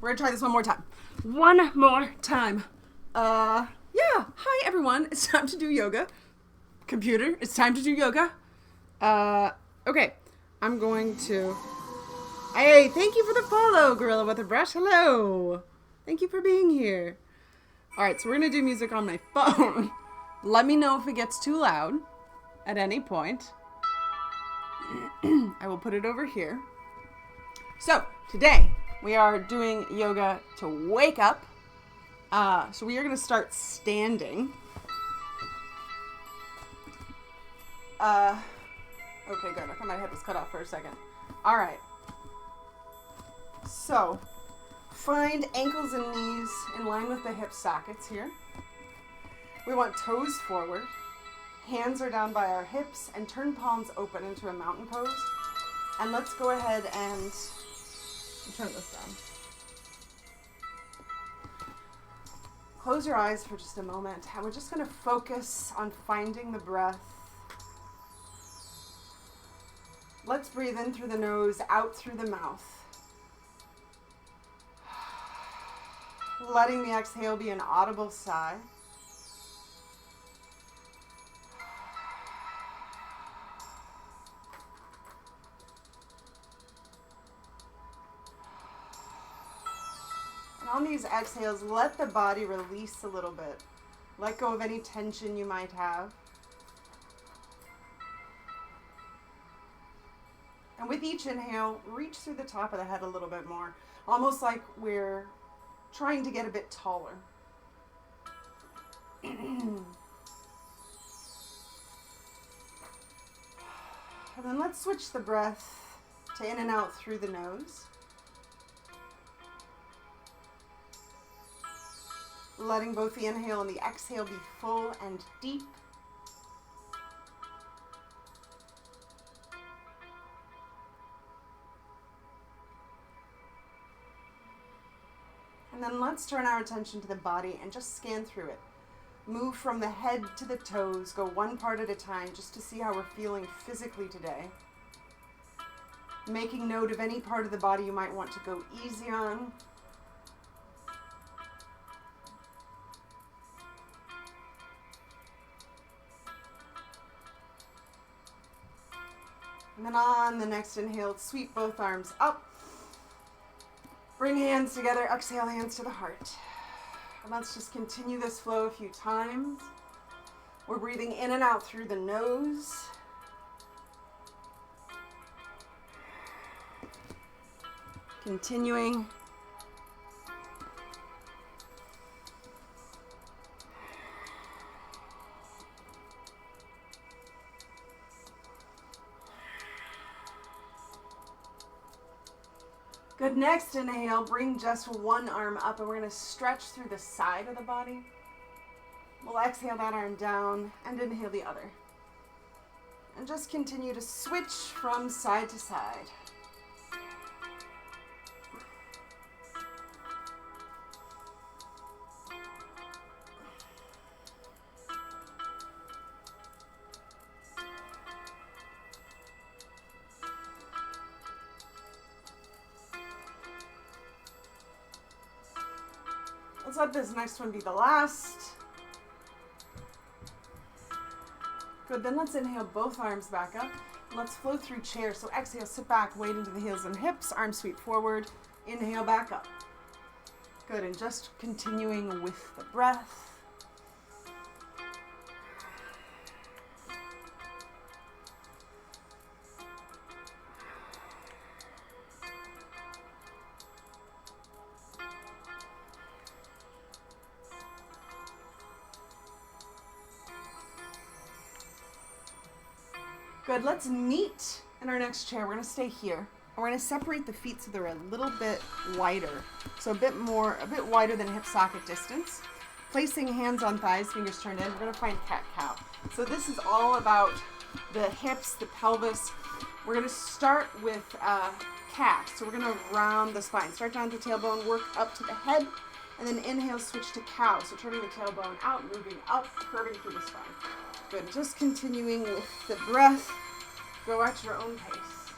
We're gonna try this one more time. One more time. Yeah. Hi, everyone. It's time to do yoga. Computer, it's time to do yoga. Okay. I'm going to... Hey, thank you for the follow, Gorilla with a Brush. Hello. Thank you for being here. Alright, so we're gonna do music on my phone. Let me know if it gets too loud at any point. I will put it over here. So, today, we are doing yoga to wake up. So we are going to start standing. Okay, good. I thought my head was cut off for a second. All right. So, find ankles and knees in line with the hip sockets here. We want toes forward. Hands are down by our hips and turn palms open into a mountain pose. And let's go ahead and turn this down. Close your eyes for just a moment, and we're just going to focus on finding the breath. Let's breathe in through the nose, out through the mouth. Letting the exhale be an audible sigh. On these exhales, let the body release a little bit. Let go of any tension you might have. And with each inhale, reach through the top of the head a little bit more, almost like we're trying to get a bit taller. And then let's switch the breath to in and out through the nose. Letting both the inhale and the exhale be full and deep. And then let's turn our attention to the body and just scan through it. Move from the head to the toes, go one part at a time just to see how we're feeling physically today. Making note of any part of the body you might want to go easy on. And then on the next inhale, sweep both arms up. Bring hands together, exhale hands to the heart. And let's just continue this flow a few times. We're breathing in and out through the nose. Continuing. Good, next inhale, bring just one arm up and we're going to stretch through the side of the body. We'll exhale that arm down and inhale the other. And just continue to switch from side to side. Let's let this next one be the last. Good, then let's inhale both arms back up. Let's flow through chair. So exhale, sit back, weight into the heels and hips, arms sweep forward, inhale back up. Good, and just continuing with the breath. Good, let's meet in our next chair. We're going to stay here. And we're going to separate the feet so they're a little bit wider. So a bit wider than hip socket distance. Placing hands on thighs, fingers turned in, we're going to find cat-cow. So this is all about the hips, the pelvis. We're going to start with cat. So we're going to round the spine. Start down at the tailbone, work up to the head, and then inhale, switch to cow. So turning the tailbone out, moving up, curving through the spine. Good. Just continuing with the breath. Go at your own pace.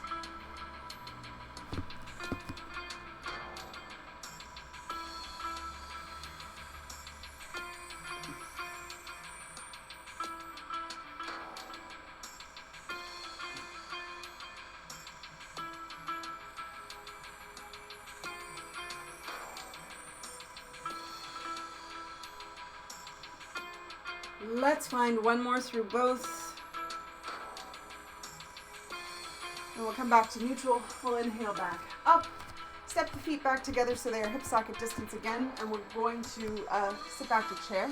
Let's find one more through both. And we'll come back to neutral. We'll inhale back up. Step the feet back together so they are hip socket distance again. And we're going to sit back to chair.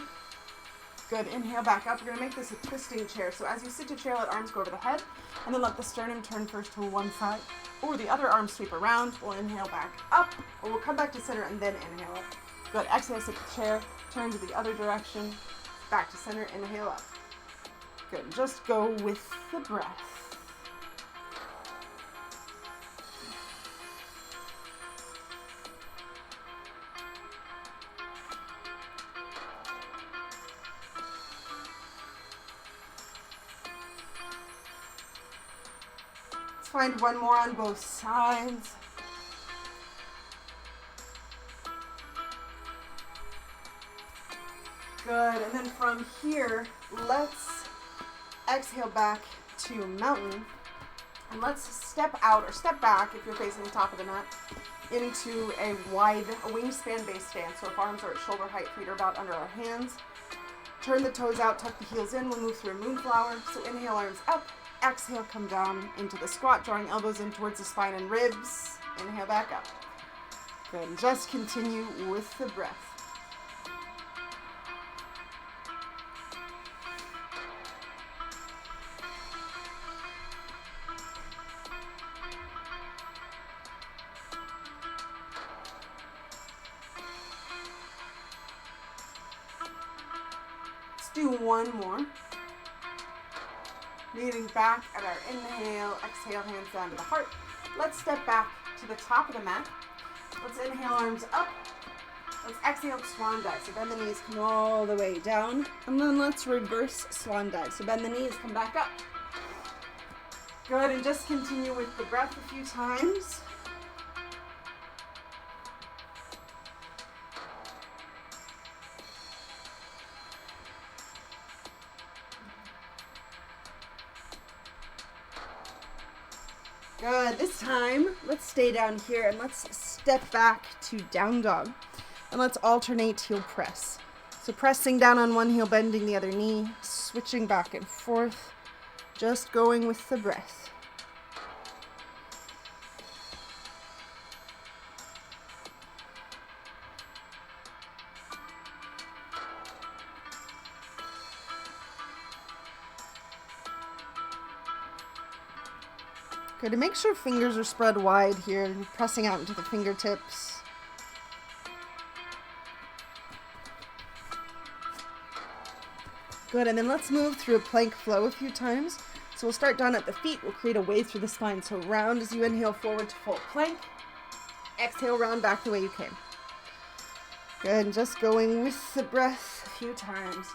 Good. Inhale back up. We're going to make this a twisting chair. So as you sit to chair, let arms go over the head. And then let the sternum turn first to one side or the other arm sweep around. We'll inhale back up. Or we'll come back to center and then inhale up. Good. Exhale, sit to chair. Turn to the other direction. Back to center. Inhale up. Good. Just go with the breath. Find one more on both sides. Good, and then from here, let's exhale back to mountain. And let's step out or step back if you're facing the top of the mat into a wingspan based stance. So if arms are at shoulder height, feet are about under our hands. Turn the toes out, tuck the heels in. We'll move through a moonflower. So inhale, arms up. Exhale, come down into the squat, drawing elbows in towards the spine and ribs. Inhale back up. Good. And just continue with the breath. Let's do one more. Leaning back at our inhale, exhale, hands down to the heart. Let's step back to the top of the mat. Let's inhale, arms up. Let's exhale, swan dive. So bend the knees, come all the way down. And then let's reverse swan dive. So bend the knees, come back up. Good, and just continue with the breath a few times. Good. This time, let's stay down here and let's step back to down dog. And let's alternate heel press. So pressing down on one heel, bending the other knee, switching back and forth, just going with the breath. Good, to make sure fingers are spread wide here, pressing out into the fingertips. Good, and then let's move through a plank flow a few times. So we'll start down at the feet, we'll create a wave through the spine. So round as you inhale forward to full plank. Exhale, round back the way you came. Good, and just going with the breath a few times.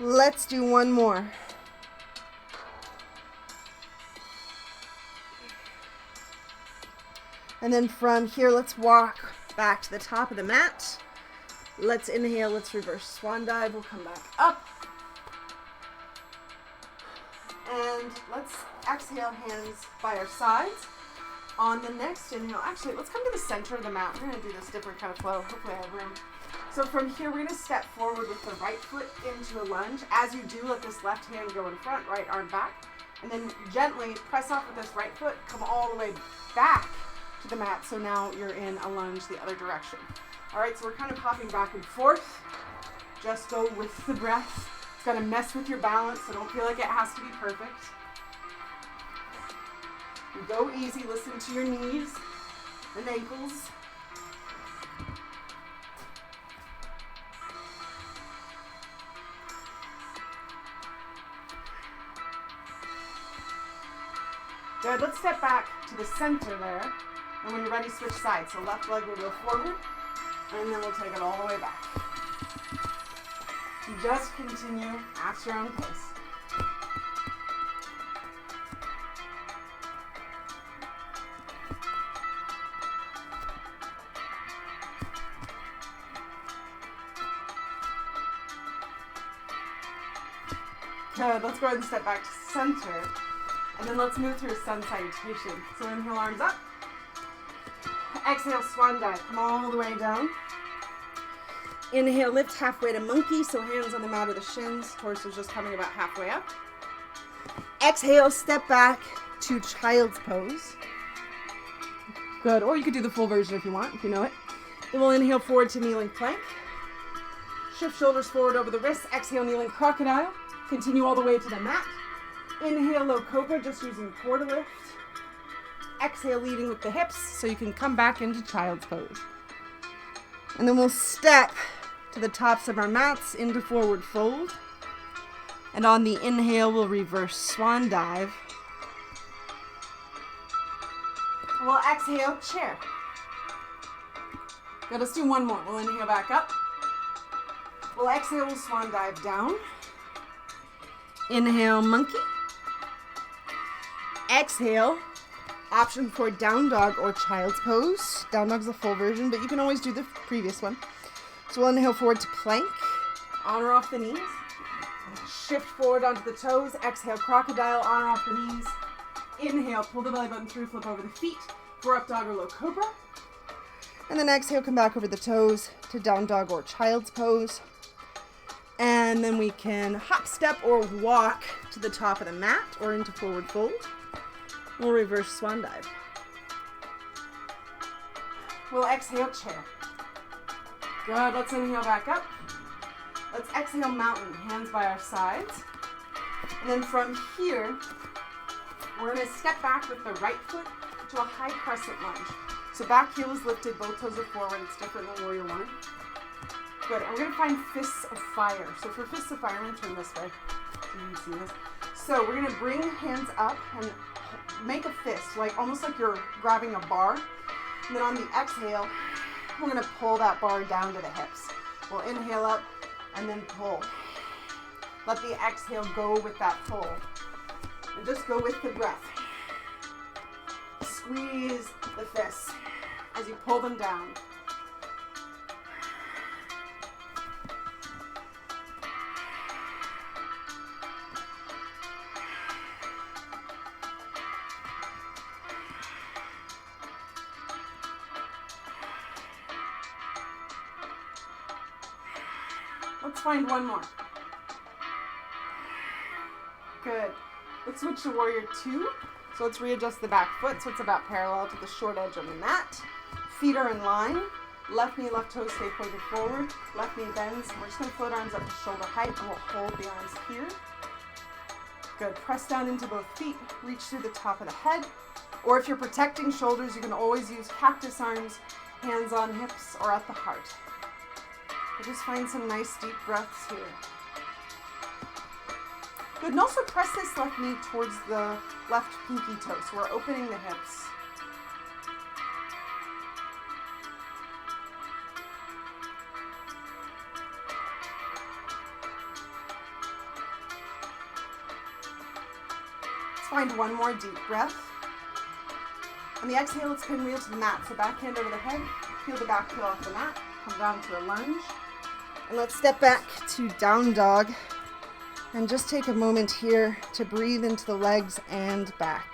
Let's do one more. And then from here, let's walk back to the top of the mat. Let's inhale, let's reverse swan dive. We'll come back up. And let's exhale, hands by our sides. On the next inhale, actually, let's come to the center of the mat. We're going to do this different kind of flow. Hopefully I have room. So from here, we're going to step forward with the right foot into a lunge. As you do, let this left hand go in front, right arm back. And then gently press off with this right foot, come all the way back to the mat. So now you're in a lunge the other direction. All right, so we're kind of hopping back and forth. Just go with the breath. It's going to mess with your balance, so don't feel like it has to be perfect. You go easy, listen to your knees and ankles. Good, let's step back to the center there. And when you're ready, switch sides. So left leg will go forward, and then we'll take it all the way back. You just continue at your own pace. Good. Let's go ahead and step back to center. And then let's move through a sun salutation. So inhale, arms up. Exhale, swan dive. Come all the way down. Inhale, lift halfway to monkey. So hands on the mat or the shins. Torso's just coming about halfway up. Exhale, step back to child's pose. Good. Or you could do the full version if you want, if you know it. Then we'll inhale forward to kneeling plank. Shift shoulders forward over the wrists. Exhale, kneeling crocodile. Continue all the way to the mat. Inhale, low cobra, just using core to lift. Exhale, leading with the hips, so you can come back into child's pose. And then we'll step to the tops of our mats into forward fold. And on the inhale, we'll reverse swan dive. We'll exhale, chair. Good, let's do one more. We'll inhale back up. We'll exhale, we'll swan dive down. Inhale, monkey. Exhale, option for down dog or child's pose. Down dog's the full version, but you can always do the previous one. So we'll inhale forward to plank. On or off the knees. Shift forward onto the toes. Exhale, crocodile, on or off the knees. Inhale, pull the belly button through, flip over the feet for up dog or low cobra. And then exhale, come back over the toes to down dog or child's pose. And then we can hop, step, or walk to the top of the mat or into forward fold. We'll reverse swan dive. We'll exhale, chair. Good, let's inhale back up. Let's exhale, mountain, hands by our sides. And then from here, we're gonna step back with the right foot to a high crescent lunge. So back heel is lifted, both toes are forward. It's different than warrior one. Good, and we're gonna find fists of fire. So for fists of fire, I'm gonna turn this way so you can see this. So we're gonna bring hands up and make a fist, like almost like you're grabbing a bar. And then on the exhale, we're gonna pull that bar down to the hips. We'll inhale up and then pull. Let the exhale go with that pull. And just go with the breath. Squeeze the fists as you pull them down. Let's find one more. Good. Let's switch to warrior two. So let's readjust the back foot so it's about parallel to the short edge of the mat. Feet are in line. Left knee, left toe stay pointed forward. Left knee bends. We're just going to float arms up to shoulder height and we'll hold the arms here. Good. Press down into both feet. Reach through the top of the head. Or if you're protecting shoulders, you can always use cactus arms, hands on hips, or at the heart. We'll just find some nice deep breaths here. Good, and also press this left knee towards the left pinky toe, so we're opening the hips. Let's find one more deep breath. On the exhale, let's pinwheel to the mat. So back hand over the head, peel the back heel off the mat, come down to a lunge. And let's step back to down dog. And just take a moment here to breathe into the legs and back.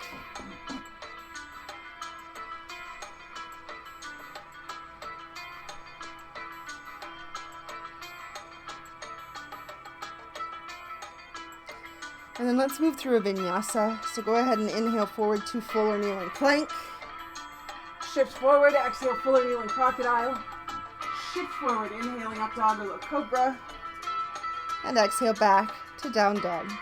And then let's move through a vinyasa. So go ahead and inhale forward to full or kneeling plank. Shift forward, exhale, full or kneeling crocodile. Shift forward, inhaling up dog or low cobra. And exhale back to down dog.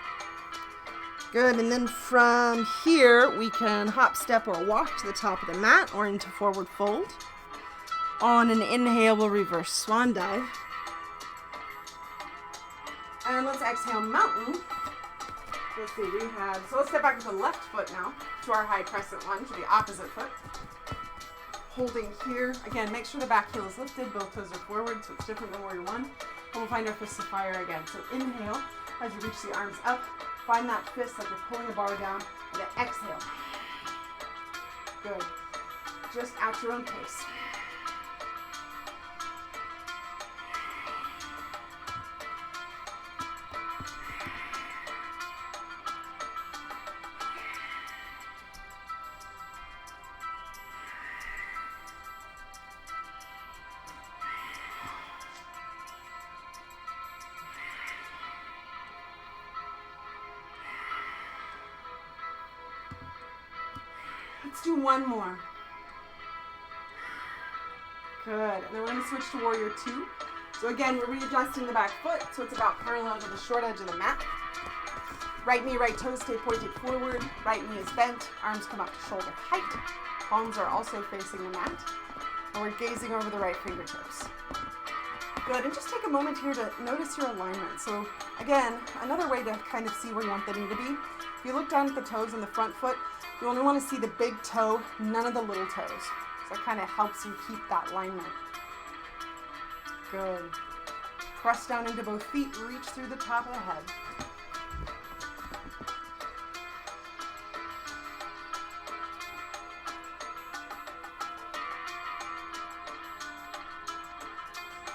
Good, and then from here we can hop, step, or walk to the top of the mat or into forward fold. On an inhale, we'll reverse swan dive. And let's exhale, mountain. Let's see, so let's step back with the left foot now to our high crescent lunge, the opposite foot. Holding here, again, make sure the back heel is lifted, both toes are forward, so it's different than warrior one. And we'll find our fist of fire again. So inhale, as you reach the arms up, find that fist like you're pulling a bar down, and then exhale. Good. Just at your own pace. Let's do one more. Good. And then we're going to switch to warrior two. So again, we're readjusting the back foot so it's about parallel to the short edge of the mat. Right knee, right toes stay pointed forward. Right knee is bent. Arms come up to shoulder height. Palms are also facing the mat. And we're gazing over the right fingertips. Good. And just take a moment here to notice your alignment. So again, another way to kind of see where you want the knee to be. If you look down at the toes in the front foot, you only want to see the big toe, none of the little toes. So it kind of helps you keep that alignment. Good. Press down into both feet, reach through the top of the head.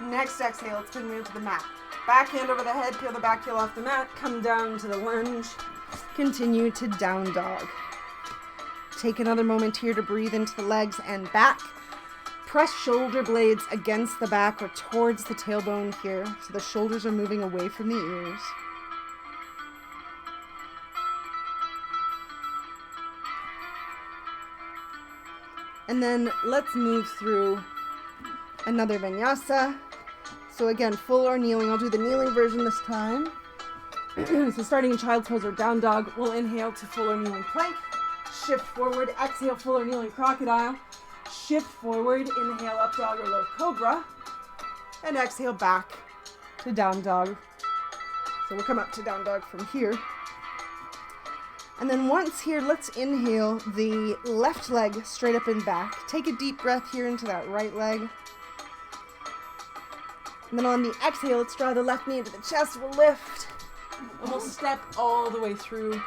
Next exhale, let's bring you to the mat. Back hand over the head, peel the back heel off the mat, come down to the lunge. Continue to down dog. Take another moment here to breathe into the legs and back. Press shoulder blades against the back or towards the tailbone here, so the shoulders are moving away from the ears. And then let's move through another vinyasa. So again, full or kneeling. I'll do the kneeling version this time. So starting in child's pose or down dog, we'll inhale to full or kneeling plank. Shift forward, exhale, full or kneeling crocodile. Shift forward, inhale, up dog or low cobra. And exhale back to down dog. So we'll come up to down dog from here. And then once here, let's inhale the left leg straight up and back. Take a deep breath here into that right leg. And then on the exhale, let's draw the left knee into the chest. We'll lift. And we'll step all the way through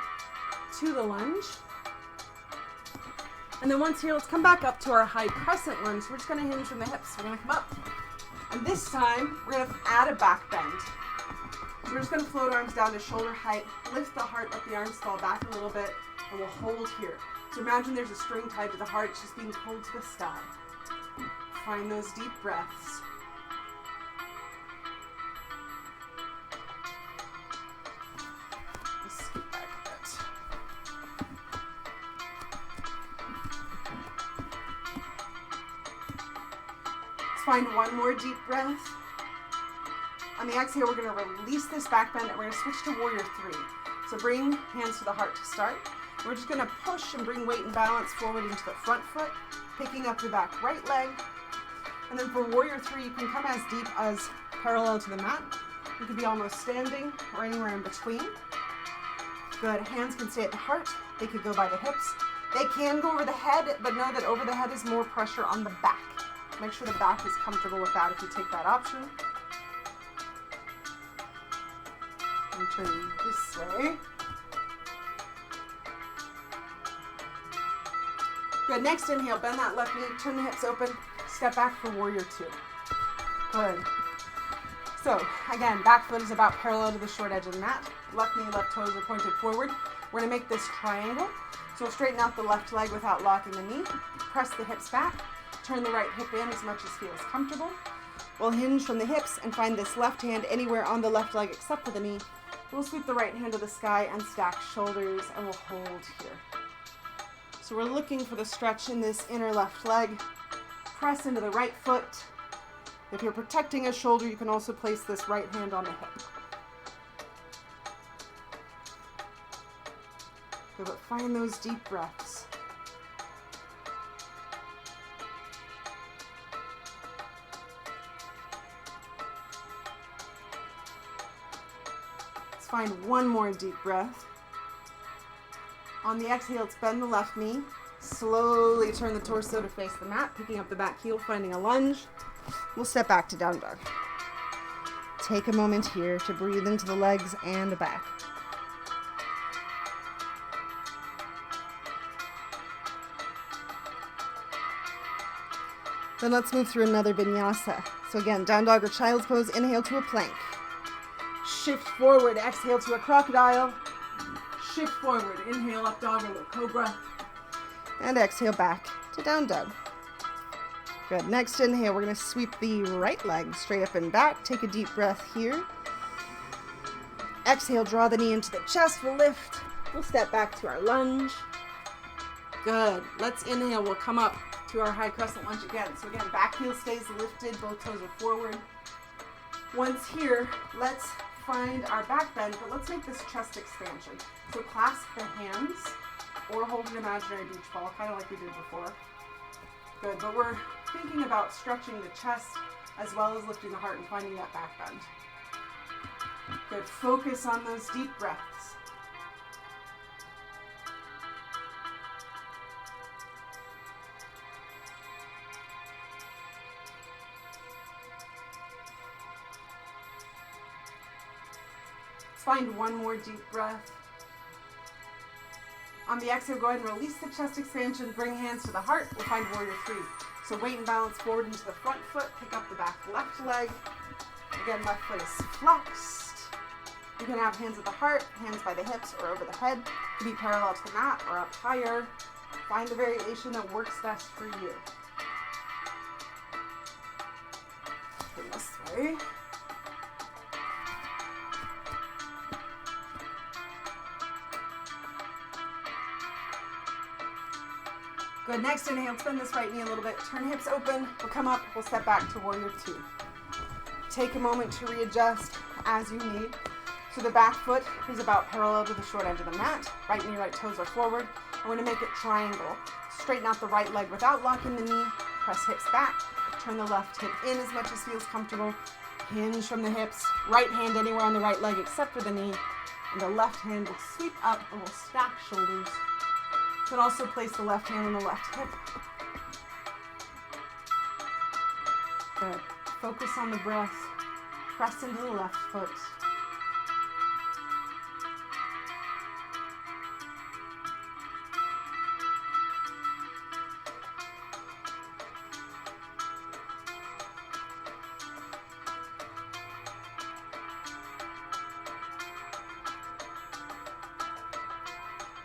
to the lunge. And then once here, let's come back up to our high crescent lunge. We're just going to hinge from the hips. We're going to come up. And this time, we're going to add a back bend. So we're just going to float arms down to shoulder height. Lift the heart, let the arms fall back a little bit. And we'll hold here. So imagine there's a string tied to the heart. It's just being pulled to the sky. Find those deep breaths. Find one more deep breath. On the exhale, we're going to release this back bend and we're going to switch to warrior three. So bring hands to the heart to start. We're just going to push and bring weight and balance forward into the front foot, picking up the back right leg. And then for warrior three, you can come as deep as parallel to the mat. You could be almost standing or anywhere in between. Good. Hands can stay at the heart. They could go by the hips. They can go over the head, but know that over the head is more pressure on the back. Make sure the back is comfortable with that if you take that option. And turn this way. Good. Next inhale, bend that left knee, turn the hips open, step back for warrior two. Good. So again, back foot is about parallel to the short edge of the mat. Left knee, left toes are pointed forward. We're going to make this triangle. So straighten out the left leg without locking the knee. Press the hips back. Turn the right hip in as much as feels comfortable. We'll hinge from the hips and find this left hand anywhere on the left leg except for the knee. We'll sweep the right hand to the sky and stack shoulders and we'll hold here. So we're looking for the stretch in this inner left leg. Press into the right foot. If you're protecting a shoulder, you can also place this right hand on the hip. Good, but find those deep breaths. Find one more deep breath. On the exhale, let's bend the left knee. Slowly turn the torso to face the mat, picking up the back heel, finding a lunge. We'll step back to down dog. Take a moment here to breathe into the legs and back. Then let's move through another vinyasa. So again, down dog or child's pose, inhale to a plank. Shift forward, exhale to a crocodile. Shift forward, inhale, up dog or low cobra. And exhale back to down dog. Good. Next inhale, we're going to sweep the right leg straight up and back. Take a deep breath here. Exhale, draw the knee into the chest. We'll lift. We'll step back to our lunge. Good. Let's inhale. We'll come up to our high crescent lunge again. So again, back heel stays lifted, both toes are forward. Once here, let's find our back bend, but let's make this chest expansion. So clasp the hands or hold an imaginary beach ball, kind of like we did before. Good, but we're thinking about stretching the chest as well as lifting the heart and finding that back bend. Good, focus on those deep breaths. Find one more deep breath. On the exhale, go ahead and release the chest expansion. Bring hands to the heart. We'll find warrior three. So weight and balance forward into the front foot. Pick up the back left leg. Again, left foot is flexed. You can have hands at the heart, hands by the hips or over the head. You can be parallel to the mat or up higher. Find the variation that works best for you. Turn this way. Good, next inhale, bend this right knee a little bit. Turn hips open, we'll come up, we'll step back to warrior two. Take a moment to readjust as you need. So the back foot is about parallel to the short edge of the mat. Right knee, right toes are forward. I'm going to make it triangle. Straighten out the right leg without locking the knee. Press hips back. Turn the left hip in as much as feels comfortable. Hinge from the hips. Right hand anywhere on the right leg except for the knee. And the left hand will sweep up and we'll stack shoulders. You can also place the left hand on the left hip. Good. Focus on the breath. Press into the left foot.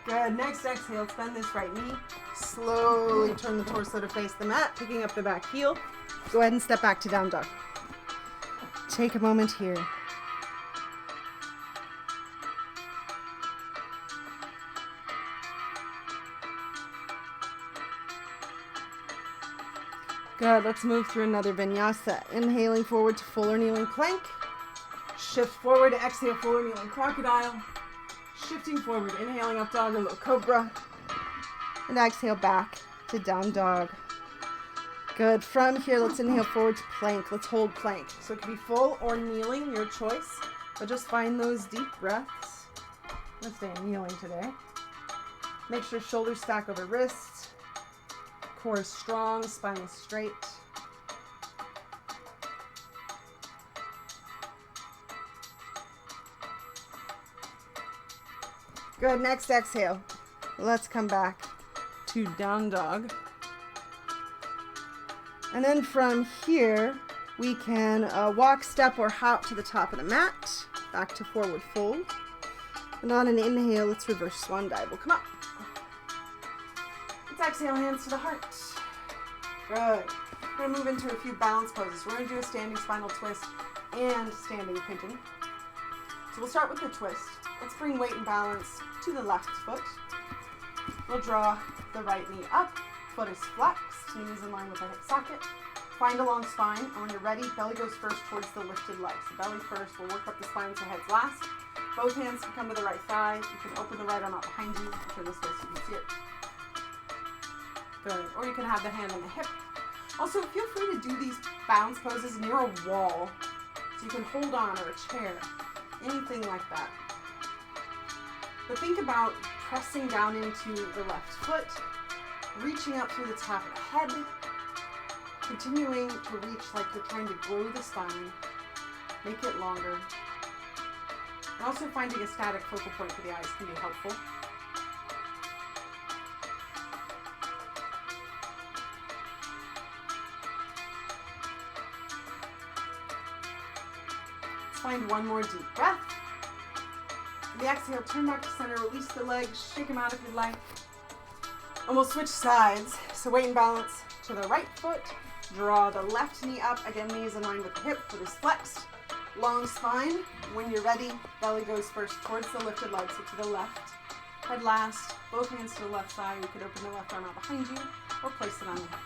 Good. Next exhale, bend this right knee. Slowly turn the torso to face the mat, picking up the back heel. Go ahead and step back to down dog. Take a moment here. Good. Let's move through another vinyasa. Inhaling forward to full or kneeling plank. Shift forward to exhale, full or kneeling crocodile. Shifting forward, inhaling up dog or low cobra. And exhale back to down dog. Good. From here, let's inhale forward to plank. Let's hold plank. So it can be full or kneeling, your choice. But just find those deep breaths. Let's stay kneeling today. Make sure shoulders stack over wrists. Core is strong, spine is straight. Good. Next exhale. Let's come back to down dog. And then from here, we can walk, step, or hop to the top of the mat. Back to forward fold. And on an inhale, let's reverse swan dive. We'll come up. Let's exhale, hands to the heart. Good. We're going to move into a few balance poses. We're going to do a standing spinal twist and standing pigeon. So we'll start with the twist. Let's bring weight and balance to the left foot. We'll draw the right knee up. Foot is flexed, knees in line with the hip socket. Find a long spine, and when you're ready, belly goes first towards the lifted leg. So belly first, we'll work up the spine so head's last. Both hands can come to the right thigh. You can open the right arm out behind you. Turn this way so you can see it. Good. Or you can have the hand on the hip. Also, feel free to do these balance poses near a wall, so you can hold on, or a chair, anything like that. But think about pressing down into the left foot, reaching up through the top of the head, continuing to reach like you're trying to grow the spine, make it longer. And also finding a static focal point for the eyes can be helpful. Let's find one more deep breath. The exhale, turn back to center, release the legs, shake them out if you'd like. And we'll switch sides. So weight and balance to the right foot. Draw the left knee up. Again, knees in line with the hip, foot is flexed. Long spine. When you're ready, belly goes first towards the lifted leg, so to the left. head last, both hands to the left thigh. You could open the left arm out behind you or place it on the head.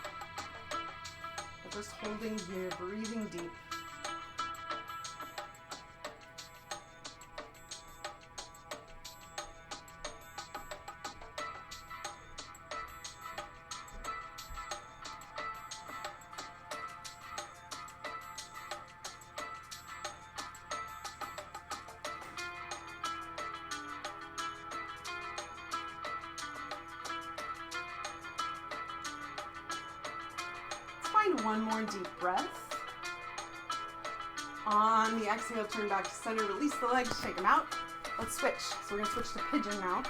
But just holding here, breathing deep. Find one more deep breath. On the exhale, turn back to center, release the legs, shake them out. Let's switch. So we're going to switch to pigeon now.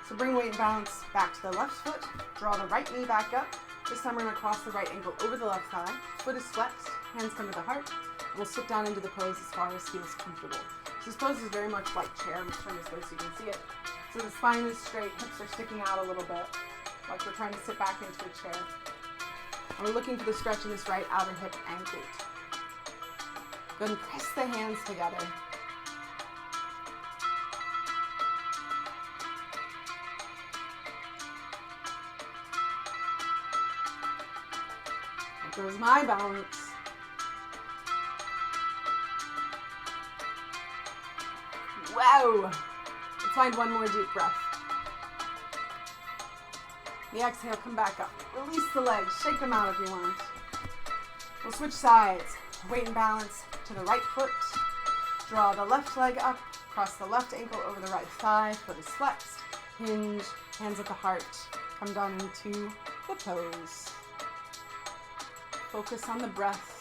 So bring weight and balance back to the left foot. Draw the right knee back up. This time we're going to cross the right ankle over the left thigh. Foot is flexed, hands come to the heart. We'll sit down into the pose as far as feels comfortable. So this pose is very much like chair. I'm just turn this way so you can see it. So the spine is straight, hips are sticking out a little bit, like we're trying to sit back into a chair. And we're looking for the stretch in this right outer hip and glute. Go ahead and press the hands together. There goes my balance. Wow! Let's find one more deep breath. The exhale, come back up. Release the legs, shake them out if you want. We'll switch sides. Weight and balance to the right foot. Draw the left leg up, cross the left ankle over the right thigh, foot is flexed. Hinge, hands at the heart. Come down into the pose. Focus on the breath.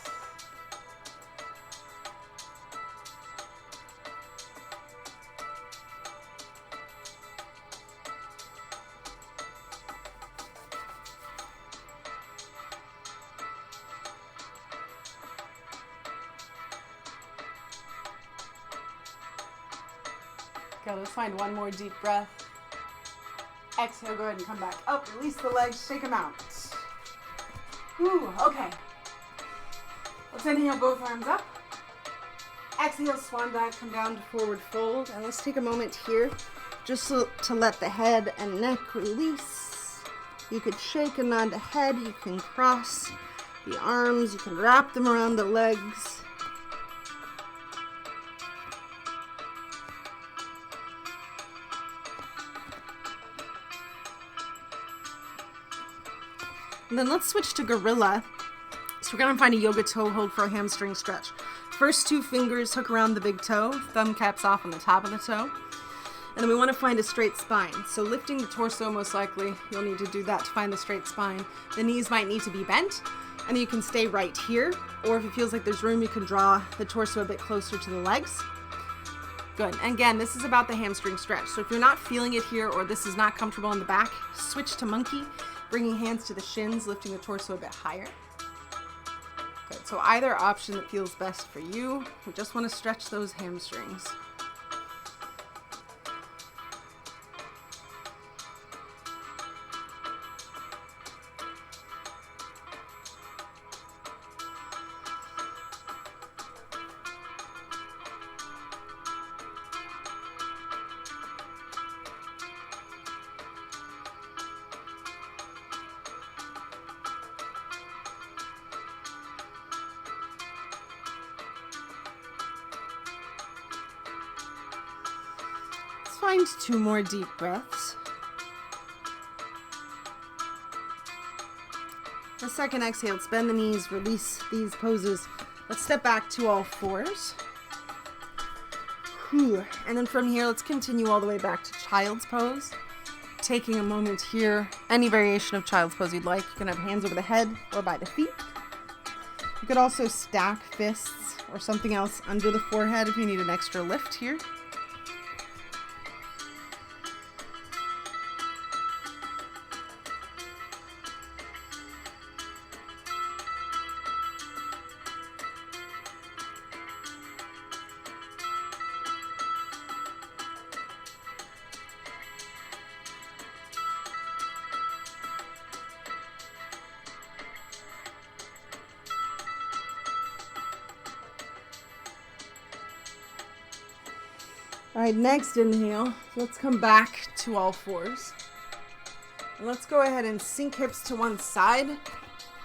Good, let's find one more deep breath. Exhale, go ahead and come back up. Release the legs, shake them out. Whew, okay. Let's inhale both arms up. Exhale, swan dive, come down to forward fold. And let's take a moment here just to let the head and neck release. You could shake and nod the head. You can cross the arms. You can wrap them around the legs. And then let's switch to gorilla. So we're going to find a yoga toe hold for a hamstring stretch. First two fingers hook around the big toe, thumb caps off on the top of the toe. And then we want to find a straight spine. So lifting the torso, most likely, you'll need to do that to find the straight spine. The knees might need to be bent, and you can stay right here. Or if it feels like there's room, you can draw the torso a bit closer to the legs. Good. And again, this is about the hamstring stretch. So if you're not feeling it here or this is not comfortable in the back, switch to monkey. Bringing hands to the shins, lifting the torso a bit higher. Good, so either option that feels best for you. We just want to stretch those hamstrings. Find two more deep breaths. The second exhale, let's bend the knees, release these poses. Let's step back to all fours. Whew. And then from here, let's continue all the way back to child's pose. Taking a moment here, any variation of child's pose you'd like. You can have hands over the head or by the feet. You could also stack fists or something else under the forehead if you need an extra lift here. All right, next inhale. Let's come back to all fours. And let's go ahead and sink hips to one side.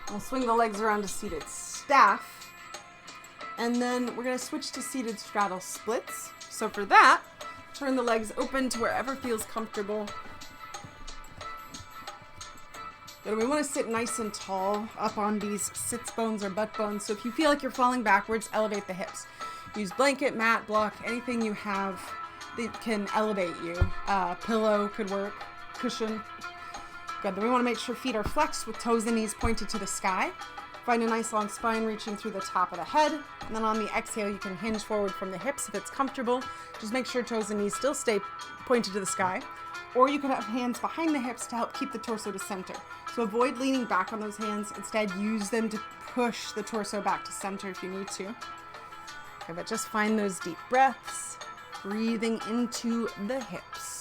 We'll swing the legs around to seated staff. And then we're going to switch to seated straddle splits. So for that, turn the legs open to wherever feels comfortable. And we want to sit nice and tall up on these sits bones or butt bones. So if you feel like you're falling backwards, elevate the hips. Use blanket, mat, block, anything you have that can elevate you. Pillow could work, cushion. Good. Then we want to make sure feet are flexed with toes and knees pointed to the sky. Find a nice long spine reaching through the top of the head. And then on the exhale, you can hinge forward from the hips if it's comfortable. Just make sure toes and knees still stay pointed to the sky. Or you can have hands behind the hips to help keep the torso to center. So avoid leaning back on those hands. Instead, use them to push the torso back to center if you need to. Okay, but just find those deep breaths, breathing into the hips.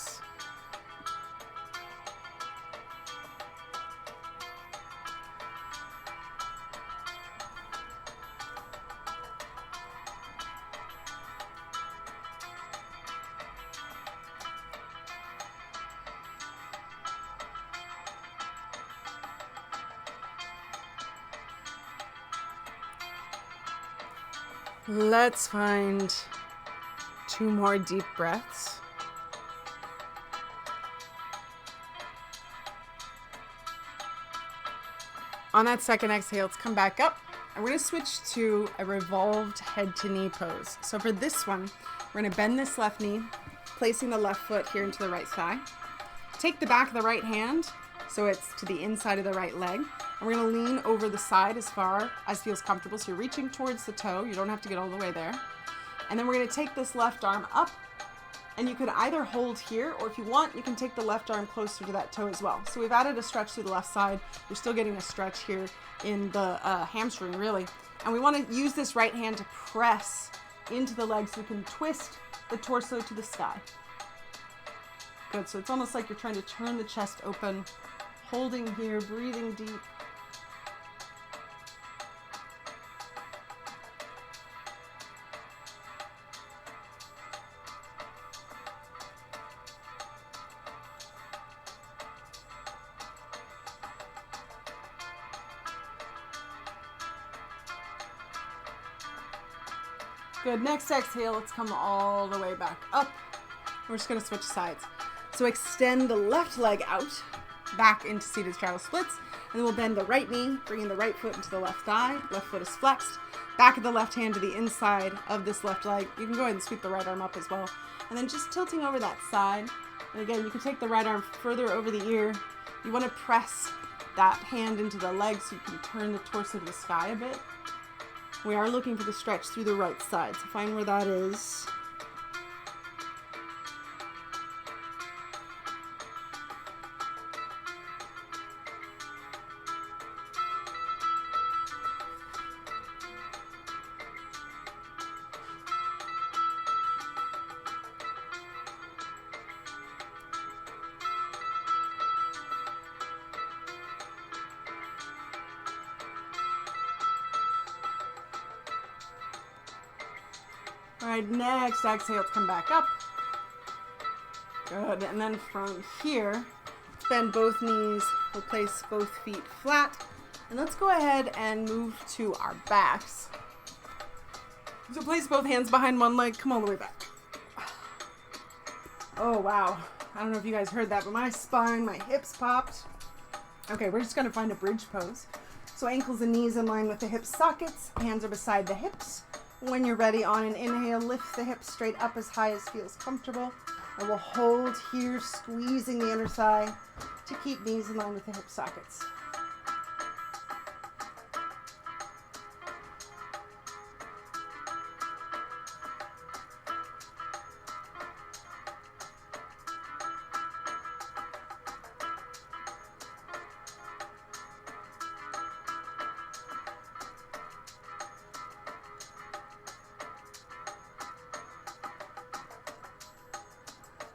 Let's find 2 more deep breaths. On that second exhale, let's come back up. And we're going to switch to a revolved head to knee pose. So for this one, we're going to bend this left knee, placing the left foot here into the right thigh. Take the back of the right hand, so it's to the inside of the right leg. And we're going to lean over the side as far as feels comfortable. So you're reaching towards the toe. You don't have to get all the way there. And then we're going to take this left arm up. And you can either hold here, or if you want, you can take the left arm closer to that toe as well. So we've added a stretch through the left side. You're still getting a stretch here in the hamstring, really. And we want to use this right hand to press into the leg so we can twist the torso to the sky. Good. So it's almost like you're trying to turn the chest open, holding here, breathing deep. Good. Next exhale, let's come all the way back up. We're just going to switch sides. So extend the left leg out, back into seated straddle splits, and then we'll bend the right knee, bringing the right foot into the left thigh. Left foot is flexed. Back of the left hand to the inside of this left leg. You can go ahead and sweep the right arm up as well. And then just tilting over that side. And again, you can take the right arm further over the ear. You want to press that hand into the leg so you can turn the torso to the sky a bit. We are looking for the stretch through the right side, so find where that is. All right, next exhale, let's come back up. Good, and then from here, bend both knees, we'll place both feet flat, and let's go ahead and move to our backs. So place both hands behind one leg, come all the way back. Oh, wow. I don't know if you guys heard that, but my spine, my hips popped. Okay, we're just gonna find a bridge pose. So ankles and knees in line with the hip sockets, hands are beside the hips. When you're ready, on an inhale, lift the hips straight up as high as feels comfortable. And we'll hold here, squeezing the inner thigh to keep knees in line with the hip sockets.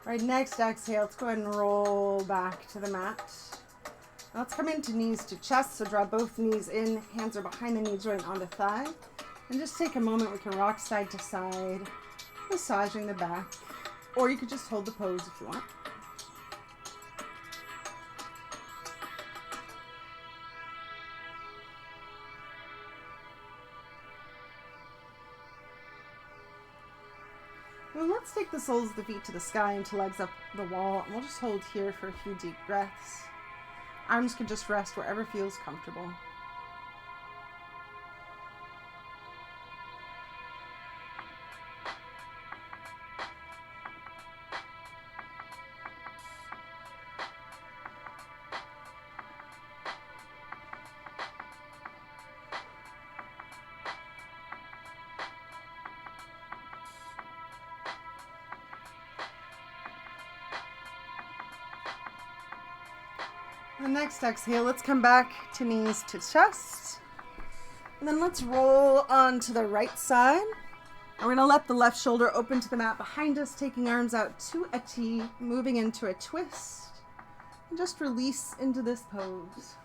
All right, next exhale, let's go ahead and roll back to the mat. Now let's come into knees to chest, so draw both knees in, hands are behind the knee joint on the thigh. And just take a moment, we can rock side to side, massaging the back. Or you could just hold the pose if you want. Well, let's take the soles of the feet to the sky and to legs up the wall. And we'll just hold here for a few deep breaths. Arms can just rest wherever feels comfortable. The next exhale, let's come back to knees to chest. And then let's roll onto the right side. And we're going to let the left shoulder open to the mat behind us, taking arms out to a T, moving into a twist. And just release into this pose.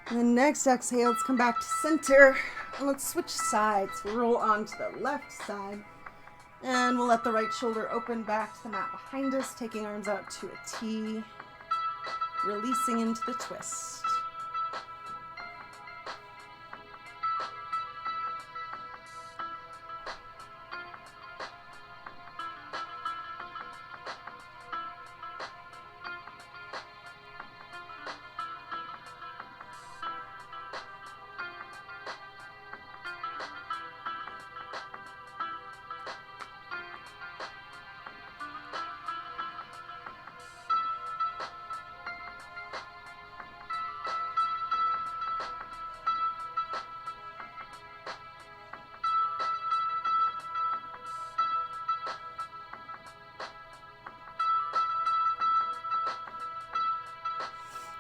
And then next exhale, let's come back to center. And let's switch sides. We'll roll onto the left side. And we'll let the right shoulder open back to the mat behind us, taking arms out to a T, releasing into the twist.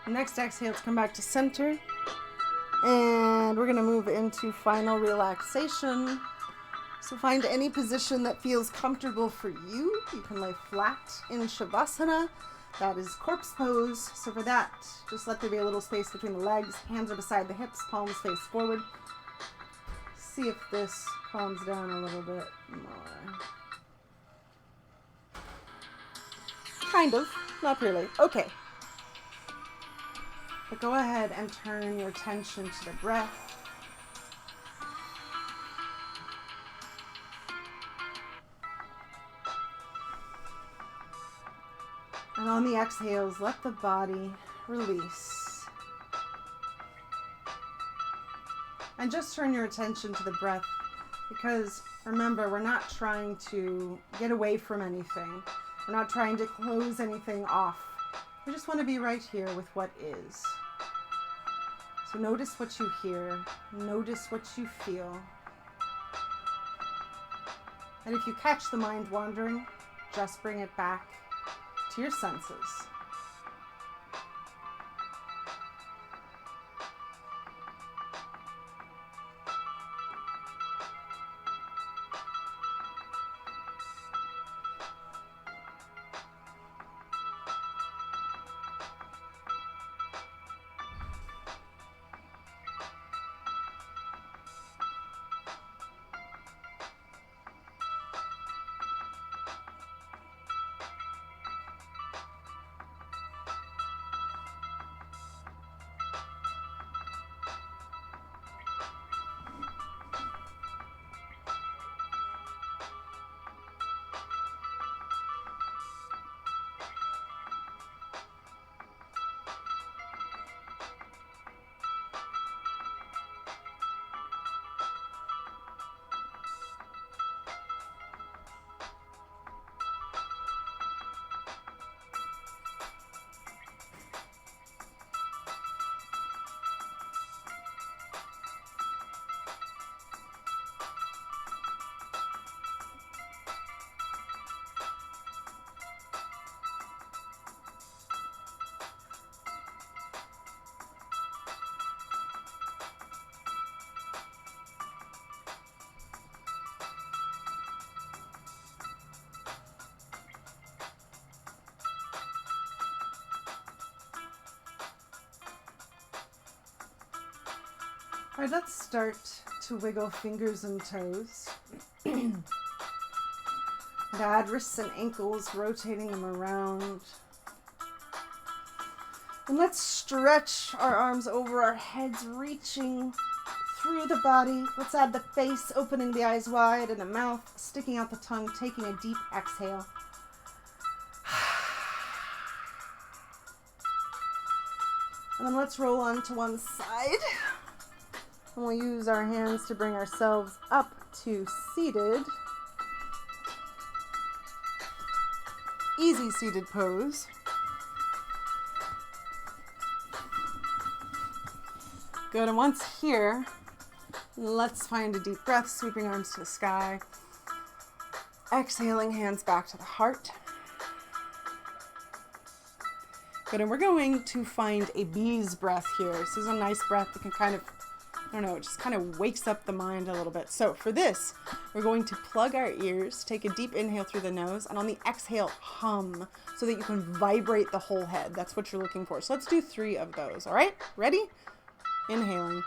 Next exhale, let's come back to center. And we're going to move into final relaxation. So find any position that feels comfortable for you. You can lay flat in Shavasana. That is corpse pose. So for that, just let there be a little space between the legs. Hands are beside the hips, palms face forward. See if this calms down a little bit more. Kind of, not really. Okay. But go ahead and turn your attention to the breath. And on the exhales, let the body release. And just turn your attention to the breath, because remember, we're not trying to get away from anything. We're not trying to close anything off. We just want to be right here with what is. So notice what you hear. Notice what you feel. And if you catch the mind wandering, just bring it back to your senses. right, let's start to wiggle fingers and toes. Add wrists and ankles, rotating them around. And let's stretch our arms over our heads, reaching through the body. Let's add the face, opening the eyes wide, and the mouth, sticking out the tongue, taking a deep exhale. And then let's roll on to one side. And we'll use our hands to bring ourselves up to seated. Easy seated pose. Good, and once here, let's find a deep breath, sweeping arms to the sky. Exhaling, hands back to the heart. Good, and we're going to find a bee's breath here. This is a nice breath that can kind of, I don't know, it just kind of wakes up the mind a little bit. So for this, we're going to plug our ears, take a deep inhale through the nose, and on the exhale, hum, so that you can vibrate the whole head. That's what you're looking for. So let's do 3 of those, all right? Ready? Inhaling.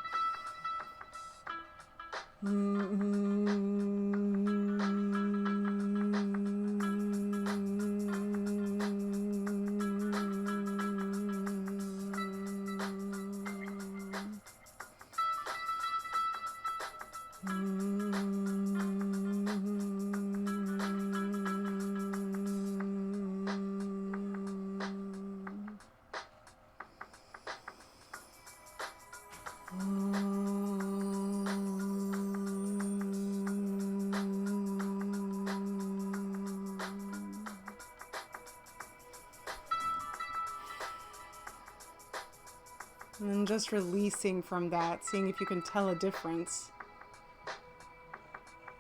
And then just releasing from that, seeing if you can tell a difference.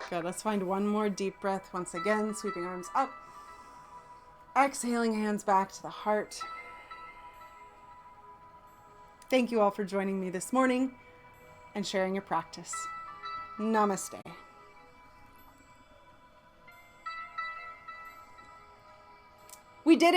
Good, let's find one more deep breath. Once again, sweeping arms up. Exhaling, hands back to the heart. Thank you all for joining me this morning and sharing your practice. Namaste. We did it!